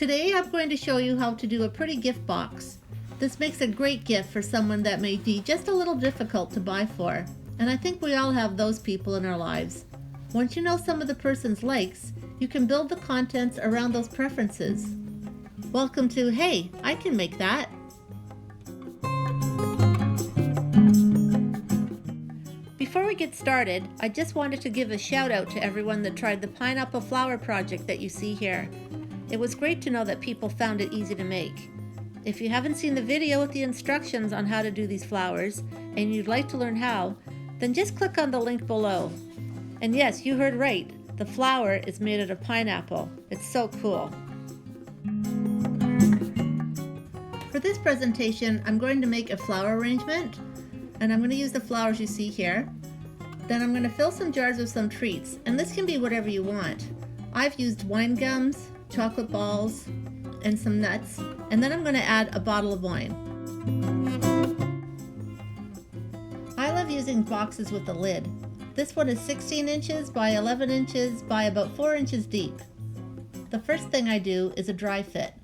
Today I'm going to show you how to do a pretty gift box. This makes a great gift for someone that may be just a little difficult to buy for, and I think we all have those people in our lives. Once you know some of the person's likes, you can build the contents around those preferences. Welcome to Hey, I Can Make That! Before we get started, I just wanted to give a shout out to everyone that tried the pineapple flower project that you see here. It was great to know that people found it easy to make. If you haven't seen the video with the instructions on how to do these flowers, and you'd like to learn how, then just click on the link below. And yes, you heard right, the flower is made out of pineapple. It's so cool. For this presentation, I'm going to make a flower arrangement, and I'm going to use the flowers you see here. Then I'm going to fill some jars with some treats, and this can be whatever you want. I've used wine gums, chocolate balls, and some nuts, and then I'm going to add a bottle of wine. I love using boxes with a lid. This one is 16 inches by 11 inches by about 4 inches deep. The first thing I do is a dry fit,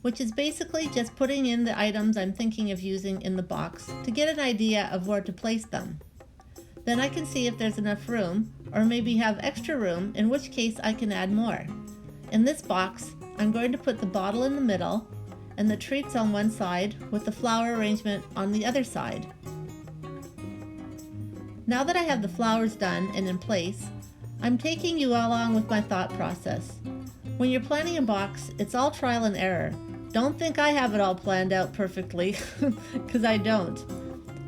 which is basically just putting in the items I'm thinking of using in the box to get an idea of where to place them. Then I can see if there's enough room, or maybe have extra room, in which case I can add more. In this box, I'm going to put the bottle in the middle and the treats on one side with the flower arrangement on the other side. Now that I have the flowers done and in place, I'm taking you along with my thought process. When you're planning a box, it's all trial and error. Don't think I have it all planned out perfectly, because I don't.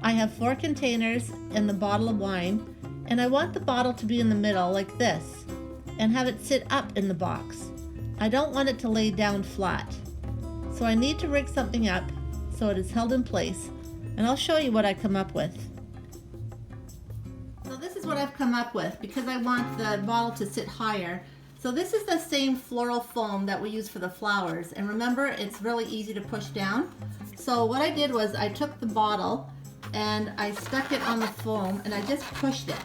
I have 4 containers and the bottle of wine, and I want the bottle to be in the middle like this, and have it sit up in the box. I don't want it to lay down flat. So I need to rig something up so it is held in place, and I'll show you what I come up with. So this is what I've come up with because I want the bottle to sit higher. So this is the same floral foam that we use for the flowers, and remember, it's really easy to push down. So what I did was I took the bottle and I stuck it on the foam and I just pushed it.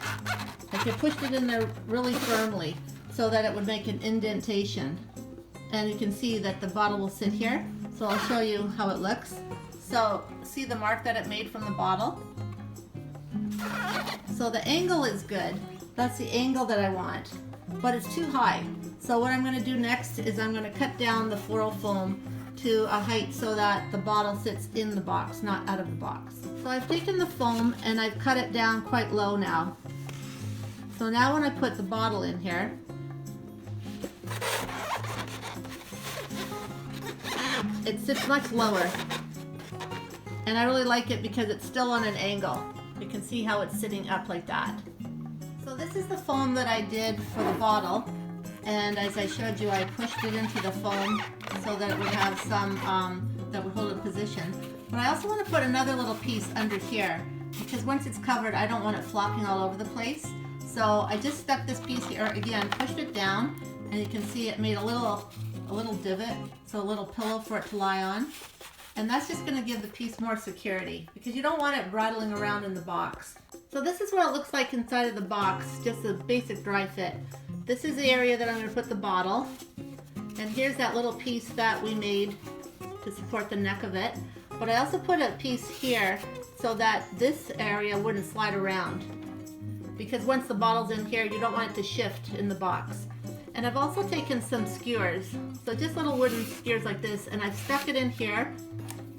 I pushed it in there really firmly so that it would make an indentation. And you can see that the bottle will sit here. So I'll show you how it looks. So see the mark that it made from the bottle? So the angle is good. That's the angle that I want, but it's too high. So what I'm going to do next is I'm going to cut down the floral foam to a height so that the bottle sits in the box, not out of the box. So I've taken the foam and I've cut it down quite low now. So now when I put the bottle in here, it sits much lower, and I really like it because it's still on an angle. You can see how it's sitting up like that. So this is the foam that I did for the bottle, and as I showed you, I pushed it into the foam so that it would have some that would hold it in position. But I also want to put another little piece under here because once it's covered, I don't want it flopping all over the place. So I just stuck this piece here again, pushed it down, and you can see it made a little divot, so a little pillow for it to lie on. And that's just going to give the piece more security because you don't want it rattling around in the box. So this is what it looks like inside of the box, just a basic dry fit. This is the area that I'm going to put the bottle. And here's that little piece that we made to support the neck of it. But I also put a piece here so that this area wouldn't slide around. Because once the bottle's in here, you don't want it to shift in the box. And I've also taken some skewers, so just little wooden skewers like this, and I've stuck it in here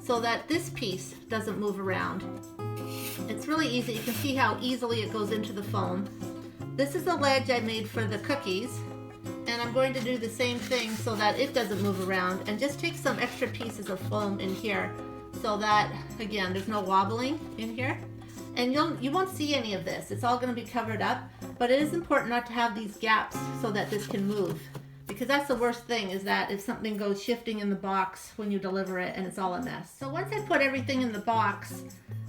so that this piece doesn't move around. It's really easy. You can see how easily it goes into the foam. This is the ledge I made for the cookies, and I'm going to do the same thing so that it doesn't move around, and just take some extra pieces of foam in here so that, again, there's no wobbling in here. And you won't see any of this. It's all going to be covered up, but it is important not to have these gaps so that this can move, because that's the worst thing, is that if something goes shifting in the box when you deliver it and it's all a mess. So once I put everything in the box,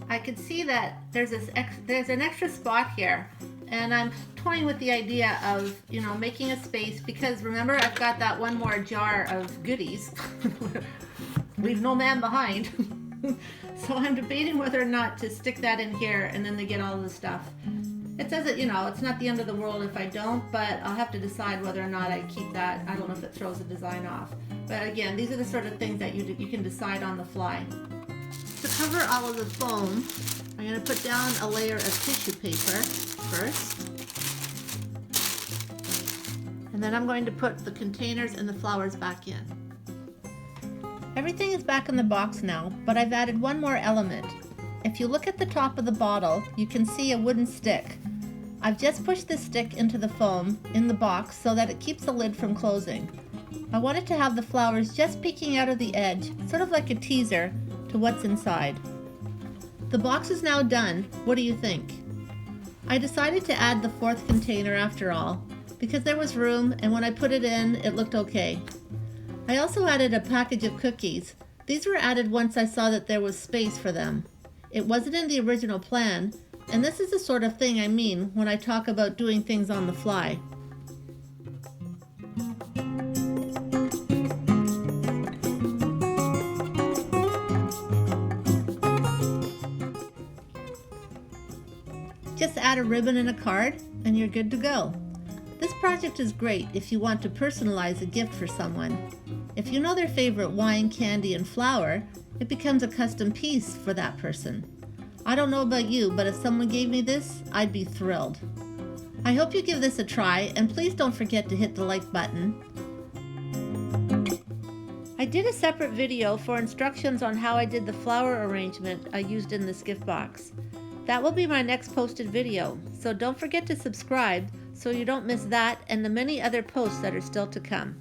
I could see that there's an extra spot here, and I'm toying with the idea of, making a space, because remember, I've got that one more jar of goodies. Leave no man behind. So I'm debating whether or not to stick that in here and then they get all of the stuff. It says that, it's not the end of the world if I don't, but I'll have to decide whether or not I keep that. I don't know if it throws the design off. But again, these are the sort of things that you can decide on the fly. To cover all of the foam, I'm going to put down a layer of tissue paper first. And then I'm going to put the containers and the flowers back in. Everything is back in the box now, but I've added one more element. If you look at the top of the bottle, you can see a wooden stick. I've just pushed this stick into the foam in the box so that it keeps the lid from closing. I wanted to have the flowers just peeking out of the edge, sort of like a teaser to what's inside. The box is now done. What do you think? I decided to add the fourth container after all, because there was room, and when I put it in, it looked okay. I also added a package of cookies. These were added once I saw that there was space for them. It wasn't in the original plan, and this is the sort of thing I mean when I talk about doing things on the fly. Just add a ribbon and a card, and you're good to go. This project is great if you want to personalize a gift for someone. If you know their favorite wine, candy, and flower, it becomes a custom piece for that person. I don't know about you, but if someone gave me this, I'd be thrilled. I hope you give this a try, and please don't forget to hit the like button. I did a separate video for instructions on how I did the flower arrangement I used in this gift box. That will be my next posted video, so don't forget to subscribe so you don't miss that and the many other posts that are still to come.